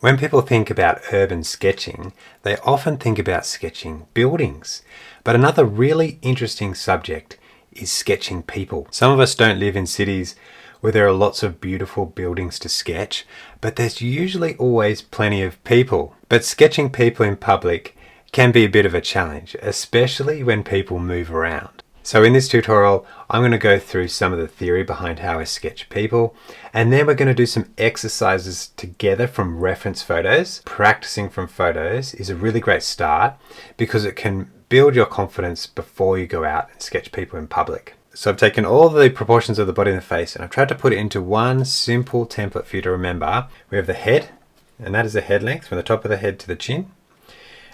When people think about urban sketching, they often think about sketching buildings. But another really interesting subject is sketching people. Some of us don't live in cities where there are lots of beautiful buildings to sketch, but there's usually always plenty of people. But sketching people in public can be a bit of a challenge, especially when people move around. So in this tutorial, I'm going to go through some of the theory behind how I sketch people, and then we're going to do some exercises together from reference photos. Practicing from photos is a really great start because it can build your confidence before you go out and sketch people in public. So I've taken all the proportions of the body and the face, and I've tried to put it into one simple template for you to remember. We have the head, and that is the head length from the top of the head to the chin.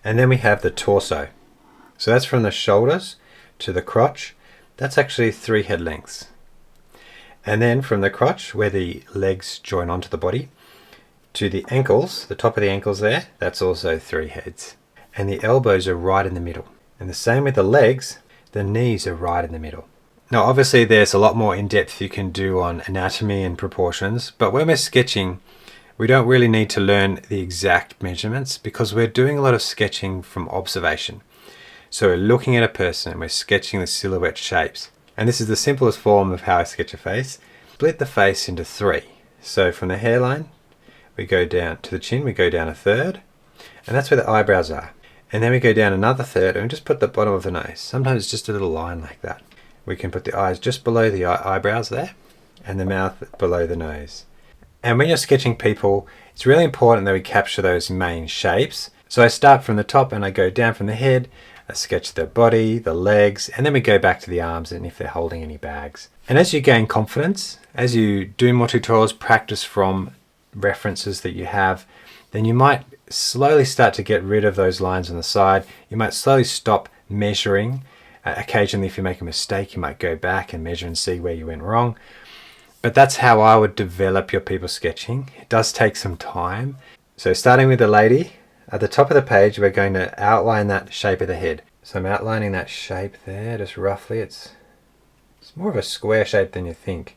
And then we have the torso. So that's from the shoulders to the crotch. That's actually 3 head lengths. And then from the crotch, where the legs join onto the body, to the ankles, the top of the ankles there, that's also 3 heads. And the elbows are right in the middle. And the same with the legs, the knees are right in the middle. Now obviously there's a lot more in depth you can do on anatomy and proportions, but when we're sketching, we don't really need to learn the exact measurements because we're doing a lot of sketching from observation. So we're looking at a person and we're sketching the silhouette shapes. And this is the simplest form of how I sketch a face. Split the face into 3. So from the hairline, we go down to the chin, we go down a third, and that's where the eyebrows are. And then we go down another third and we just put the bottom of the nose. Sometimes it's just a little line like that. We can put the eyes just below the eyebrows there and the mouth below the nose. And when you're sketching people, it's really important that we capture those main shapes. So I start from the top and I go down from the head. I sketch the body, the legs, and then we go back to the arms and if they're holding any bags. And as you gain confidence, as you do more tutorials, practice from references that you have, then you might slowly start to get rid of those lines on the side. You might slowly stop measuring. Occasionally, if you make a mistake, you might go back and measure and see where you went wrong. But that's how I would develop your people sketching. It does take some time. So starting with the lady, at the top of the page, we're going to outline that shape of the head. So I'm outlining that shape there, just roughly. It's more of a square shape than you think.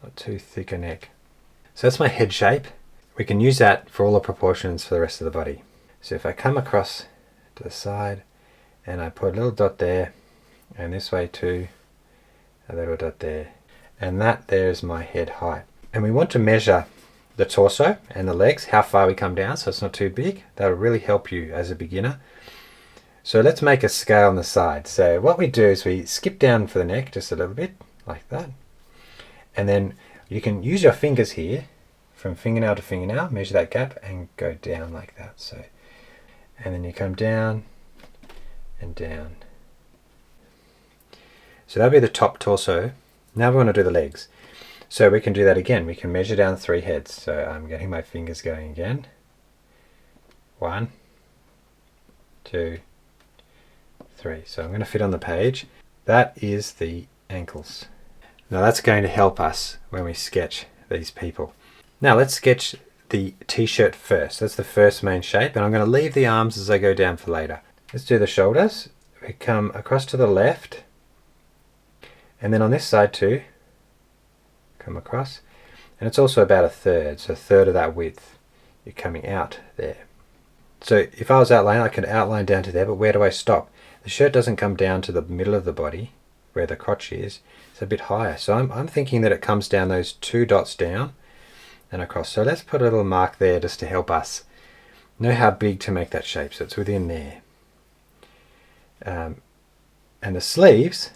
Not too thick a neck. So that's my head shape. We can use that for all the proportions for the rest of the body. So if I come across to the side and I put a little dot there, and this way too, a little dot there. And that there is my head height. And we want to measure the torso and the legs, how far we come down so it's not too big. That'll really help you as a beginner. So let's make a scale on the side. So what we do is we skip down for the neck just a little bit like that. And then you can use your fingers here from fingernail to fingernail, measure that gap and go down like that. So, and then you come down and down. So that'll be the top torso. Now we want to do the legs. So we can do that again. We can measure down 3 heads. So I'm getting my fingers going again. 1, 2, 3. So I'm going to fit on the page. That is the ankles. Now that's going to help us when we sketch these people. Now let's sketch the t-shirt first. That's the first main shape, and I'm going to leave the arms as I go down for later. Let's do the shoulders. We come across to the left, and then on this side too, come across, and it's also about a third, so a third of that width. You're coming out there. So if I was outlining, I could outline down to there, but where do I stop? The shirt doesn't come down to the middle of the body, where the crotch is. It's a bit higher. So I'm thinking that it comes down those 2 dots down and across. So let's put a little mark there just to help us know how big to make that shape. So it's within there. And the sleeves,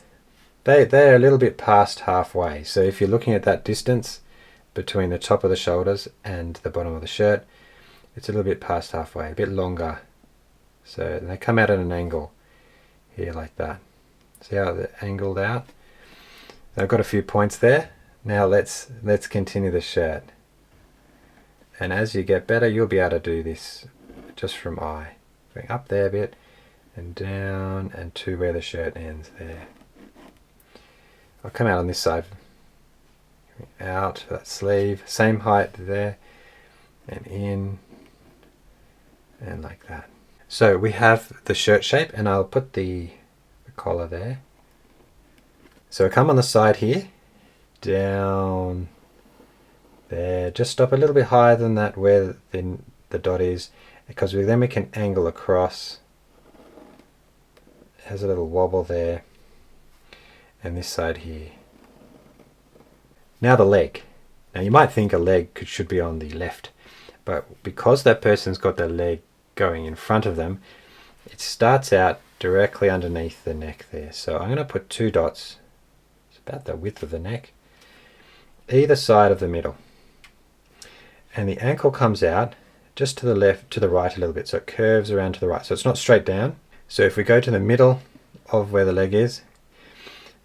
they're a little bit past halfway. So if you're looking at that distance between the top of the shoulders and the bottom of the shirt, it's a little bit past halfway, a bit longer. So they come out at an angle here like that. See how they're angled out? I've got a few points there. Now let's continue the shirt. And as you get better, you'll be able to do this just from eye. Going up there a bit and down and to where the shirt ends there. I'll come out on this side, out for that sleeve, same height there, and in, and like that. So we have the shirt shape, and I'll put the collar there. So I come on the side here, down There, just stop a little bit higher than that where the dot is, because then we can angle across. It has a little wobble there, and this side here. Now the leg. Now you might think a leg should be on the left, but because that person's got their leg going in front of them, it starts out directly underneath the neck there. So I'm going to put 2 dots, it's about the width of the neck, either side of the middle. And the ankle comes out just to the left, to the right a little bit, so it curves around to the right. So it's not straight down. So if we go to the middle of where the leg is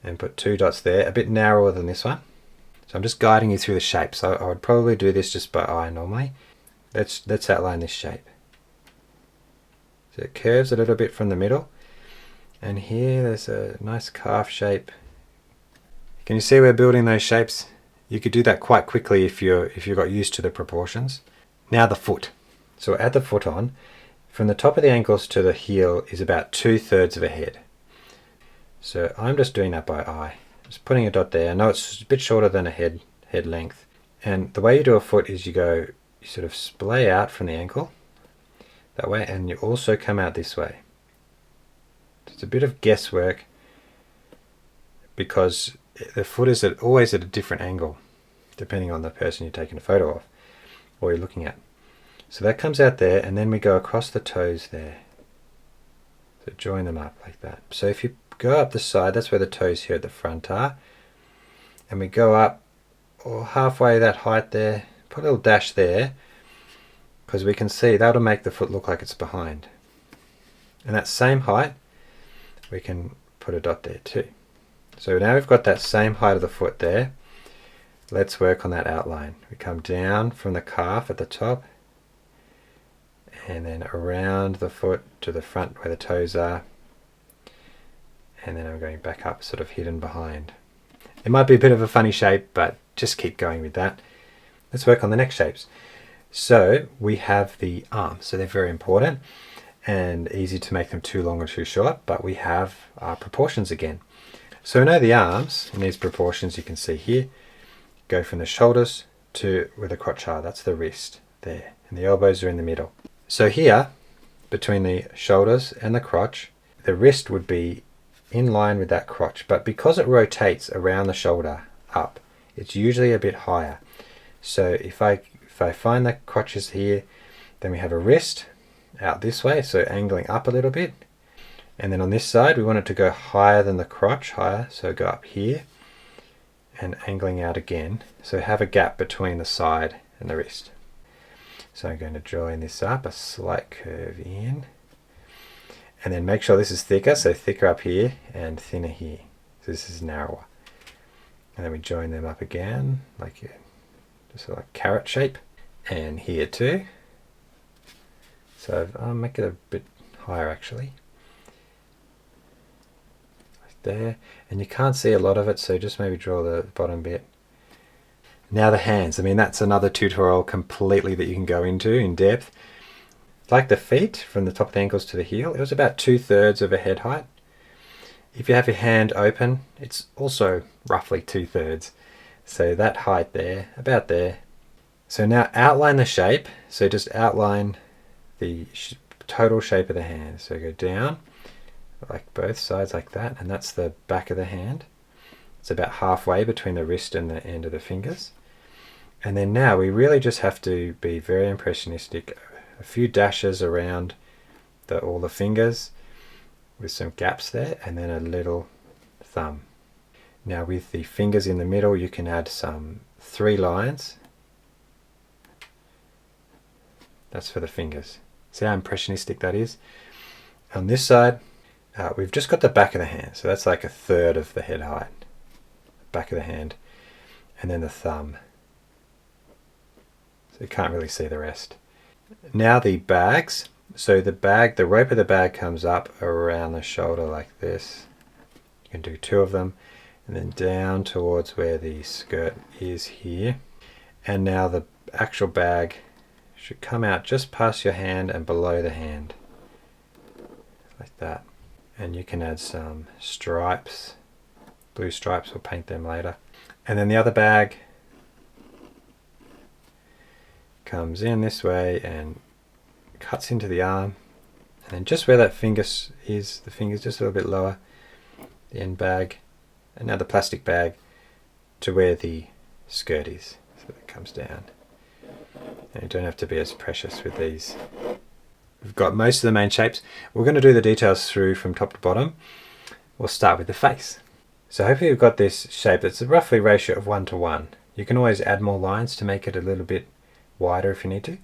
and put 2 dots there, a bit narrower than this one. So I'm just guiding you through the shape. So I would probably do this just by eye normally. Let's outline this shape. So it curves a little bit from the middle, and here there's a nice calf shape. Can you see we're building those shapes? You could do that quite quickly if you got used to the proportions. Now the foot. So add the foot on. From the top of the ankles to the heel is about 2/3 of a head. So I'm just doing that by eye. Just putting a dot there. I know it's a bit shorter than a head length. And the way you do a foot is you sort of splay out from the ankle that way, and you also come out this way. It's a bit of guesswork because the foot is always at a different angle depending on the person you're taking a photo of or you're looking at. So that comes out there, and then we go across the toes there. So join them up like that. So if you go up the side, that's where the toes here at the front are, and we go up halfway that height there, put a little dash there, because we can see that'll make the foot look like it's behind. And that same height, we can put a dot there too. So now we've got that same height of the foot there. Let's work on that outline. We come down from the calf at the top, and then around the foot to the front where the toes are, and then I'm going back up, sort of hidden behind. It might be a bit of a funny shape, but just keep going with that. Let's work on the next shapes. So we have the arms, so they're very important and easy to make them too long or too short, but we have our proportions again. So we know the arms in these proportions, you can see here, go from the shoulders to where the crotch are, that's the wrist there, and the elbows are in the middle. So here, between the shoulders and the crotch, the wrist would be in line with that crotch, but because it rotates around the shoulder up, it's usually a bit higher. So if I find the crotches here, then we have a wrist out this way, so angling up a little bit, and then on this side we want it to go higher than the crotch, higher, so go up here and angling out again, so have a gap between the side and the wrist. So I'm going to join this up, a slight curve in, and then make sure this is thicker, so thicker up here and thinner here. So this is narrower. And then we join them up again, like just like carrot shape, and here too. So I'll make it a bit higher actually. Like there, and you can't see a lot of it, so just maybe draw the bottom bit. Now the hands, I mean that's another tutorial completely that you can go into in depth. Like the feet, from the top of the ankles to the heel, it was about 2/3 of a head height. If you have your hand open, it's also roughly 2/3. So that height there, about there. So now outline the shape. So just outline the total shape of the hand. So go down, like both sides like that, and that's the back of the hand. It's about halfway between the wrist and the end of the fingers. And then now we really just have to be very impressionistic. A few dashes around all the fingers with some gaps there, and then a little thumb. Now with the fingers in the middle, you can add some 3 lines. That's for the fingers. See how impressionistic that is? On this side, we've just got the back of the hand, so that's like 1/3 of the head height. Back of the hand, and then the thumb. So you can't really see the rest. Now the bags. So the rope of the bag comes up around the shoulder like this. You can do 2 of them, and then down towards where the skirt is here. And now the actual bag should come out just past your hand and below the hand, like that. And you can add some stripes, blue stripes, we'll paint them later. And then the other bag comes in this way and cuts into the arm, and then just where that finger is, the finger's just a little bit lower, the end bag, and now the plastic bag to where the skirt is, so it comes down. And you don't have to be as precious with these. We've got most of the main shapes. We're going to do the details through from top to bottom. We'll start with the face. So hopefully you've got this shape that's a roughly ratio of 1 to 1. You can always add more lines to make it a little bit wider if you need to.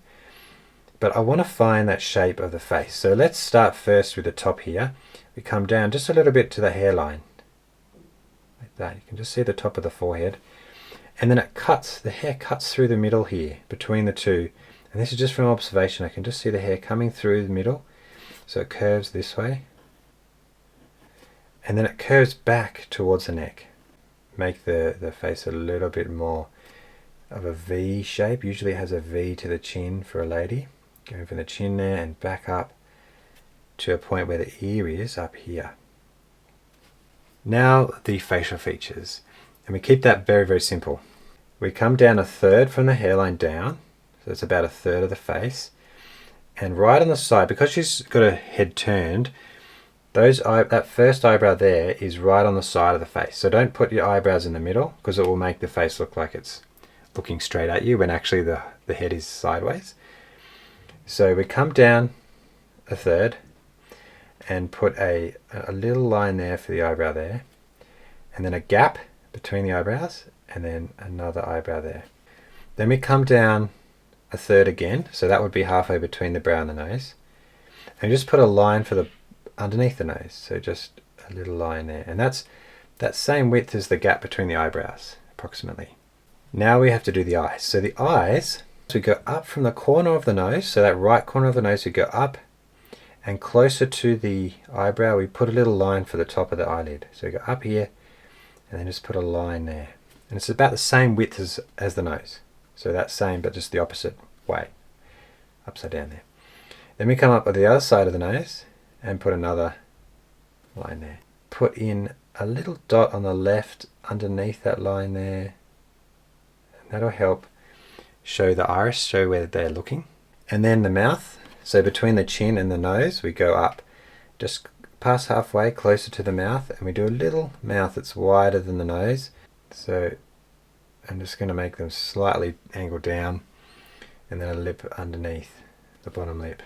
But I want to find that shape of the face. So let's start first with the top here. We come down just a little bit to the hairline. Like that. You can just see the top of the forehead. And then it cuts, the hair cuts through the middle here, between the two. And this is just from observation. I can just see the hair coming through the middle. So it curves this way. And then it curves back towards the neck. Make the face a little bit more of a V shape. Usually it has a V to the chin for a lady. Going from the chin there and back up to a point where the ear is up here. Now the facial features. And we keep that very, very simple. We come down a third from the hairline down. So it's about a third of the face. And right on the side, because she's got her head turned, that first eyebrow there is right on the side of the face. So don't put your eyebrows in the middle, because it will make the face look like it's looking straight at you when actually the head is sideways. So we come down a third and put a little line there for the eyebrow there, and then a gap between the eyebrows, and then another eyebrow there. Then we come down a third again, so that would be halfway between the brow and the nose, and just put a line for the underneath the nose, so just a little line there, and that's that same width as the gap between the eyebrows approximately. Now we have to do the eyes. So the eyes, so we go up from the corner of the nose, so that right corner of the nose we go up, and closer to the eyebrow we put a little line for the top of the eyelid. So we go up here and then just put a line there, and it's about the same width as the nose, so that's same but just the opposite way, upside down there. Then we come up with the other side of the nose and put another line there. Put in a little dot on the left underneath that line there, and that'll help show the iris, show where they're looking. And then the mouth, so between the chin and the nose we go up just past halfway closer to the mouth, and we do a little mouth that's wider than the nose. So I'm just going to make them slightly angled down, and then a lip underneath the bottom lip.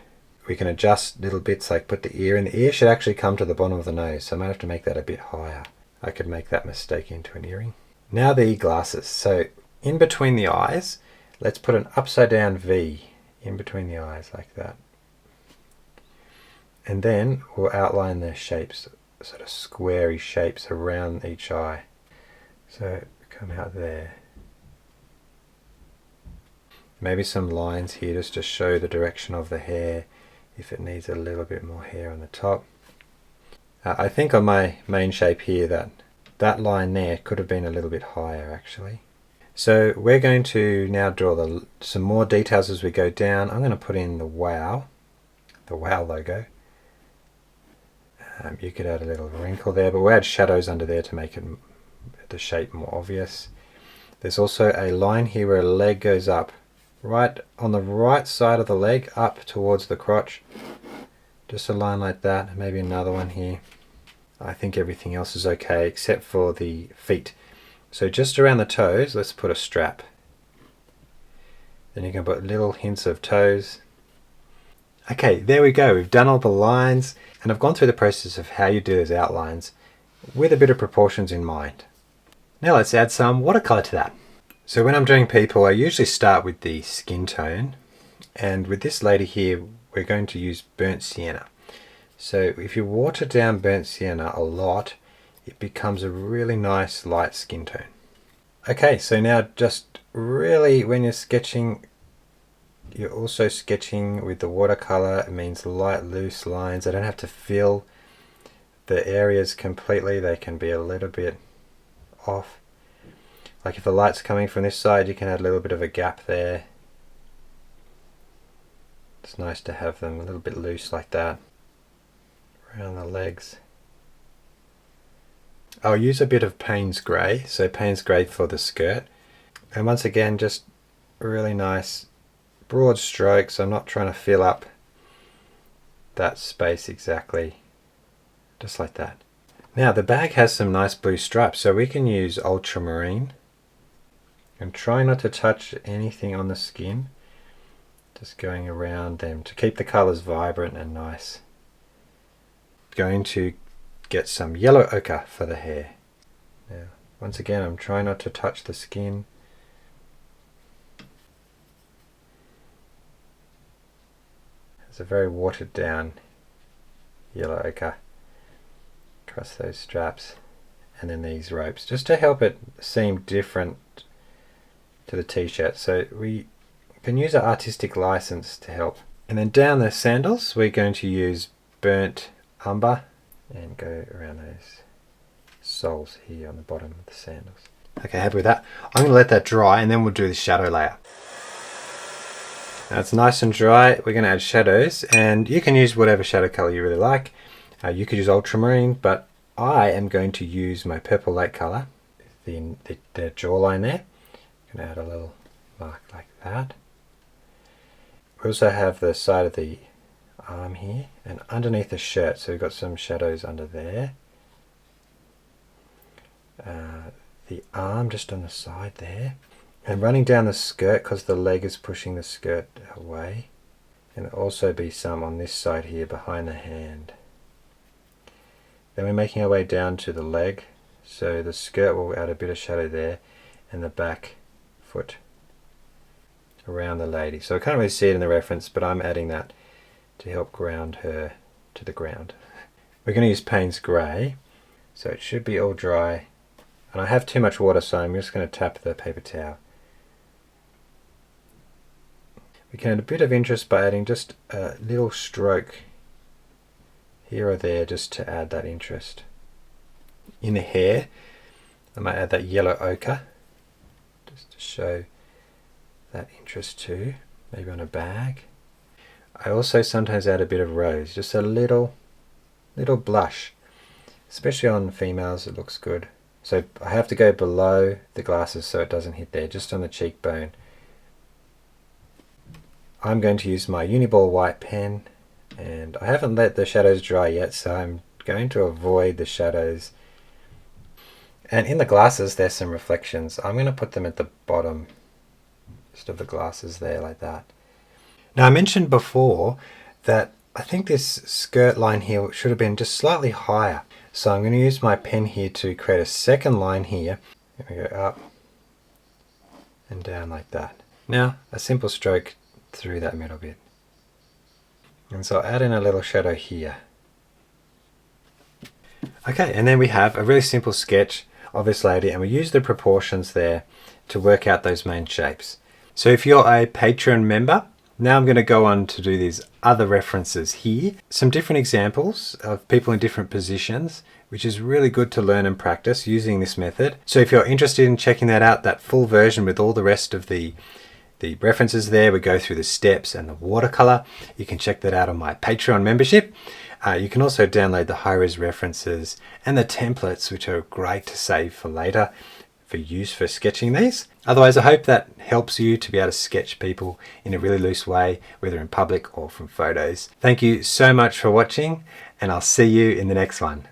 We can adjust little bits, like put the ear in. The ear should actually come to the bottom of the nose, so I might have to make that a bit higher. I could make that mistake into an earring. Now the glasses. So in between the eyes, let's put an upside down V in between the eyes like that. And then we'll outline the shapes, sort of squarey shapes around each eye. So come out there. Maybe some lines here just to show the direction of the hair if it needs a little bit more hair on the top. I think on my main shape here that line there could have been a little bit higher actually. So we're going to now draw some more details as we go down. I'm going to put in the wow logo. You could add a little wrinkle there, but we'll add shadows under there to make the shape more obvious. There's also a line here where a leg goes up, right on the right side of the leg, up towards the crotch. Just a line like that, maybe another one here. I think everything else is okay except for the feet. So just around the toes, let's put a strap. Then you can put little hints of toes. Okay, there we go. We've done all the lines, and I've gone through the process of how you do those outlines with a bit of proportions in mind. Now let's add some watercolor to that. So when I'm doing people, I usually start with the skin tone, and with this lady here, we're going to use burnt sienna. So if you water down burnt sienna a lot, it becomes a really nice light skin tone. Okay, so now just really when you're sketching, you're also sketching with the watercolor. It means light, loose lines. I don't have to fill the areas completely. They can be a little bit off. Like if the light's coming from this side, you can add a little bit of a gap there. It's nice to have them a little bit loose like that around the legs. I'll use a bit of Payne's Grey, so Payne's Grey for the skirt. And once again, just really nice broad strokes. I'm not trying to fill up that space exactly, just like that. Now the bag has some nice blue stripes, so we can use ultramarine and try not to touch anything on the skin, just going around them to keep the colors vibrant and nice. Going to get some yellow ochre for the hair. Now once again, I'm trying not to touch the skin. It's a very watered down yellow ochre across those straps and then these ropes, just to help it seem different to the t-shirt. So we can use our artistic license to help. And then down the sandals, we're going to use burnt umber and go around those soles here on the bottom of the sandals. Okay, happy with that. I'm going to let that dry and then we'll do the shadow layer. Now it's nice and dry. We're going to add shadows, and you can use whatever shadow color you really like. You could use ultramarine, but I am going to use my purple lake color, the jawline there. I'm going to add a little mark like that. We also have the side of the arm here and underneath the shirt, so we've got some shadows under there. The arm just on the side there, and running down the skirt because the leg is pushing the skirt away, and also be some on this side here behind the hand. Then we're making our way down to the leg, so the skirt will add a bit of shadow there, and the back foot around the lady. So I can't really see it in the reference, but I'm adding that to help ground her to the ground. We're going to use Payne's Grey, so it should be all dry. And I have too much water, so I'm just going to tap the paper towel. We can add a bit of interest by adding just a little stroke here or there, just to add that interest. In the hair, I might add that yellow ochre, just to show that interest too, maybe on a bag. I also sometimes add a bit of rose, just a little blush, especially on females. It looks good. So I have to go below the glasses so it doesn't hit there, just on the cheekbone. I'm going to use my Uniball white pen, and I haven't let the shadows dry yet, so I'm going to avoid the shadows. And in the glasses there's some reflections. I'm going to put them at the bottom just of the glasses there, like that. Now I mentioned before that I think this skirt line here should have been just slightly higher. So I'm going to use my pen here to create a second line here. We go up and down like that. Now a simple stroke through that middle bit. And so I'll add in a little shadow here. Okay, and then we have a really simple sketch of this lady, and we use the proportions there to work out those main shapes. So if you're a Patreon member, now I'm going to go on to do these other references here. Some different examples of people in different positions, which is really good to learn and practice using this method. So if you're interested in checking that out, that full version with all the rest of the references there, we go through the steps and the watercolor. You can check that out on my Patreon membership. You can also download the high-res references and the templates, which are great to save for later for use for sketching these. Otherwise, I hope that helps you to be able to sketch people in a really loose way, whether in public or from photos. Thank you so much for watching, and I'll see you in the next one.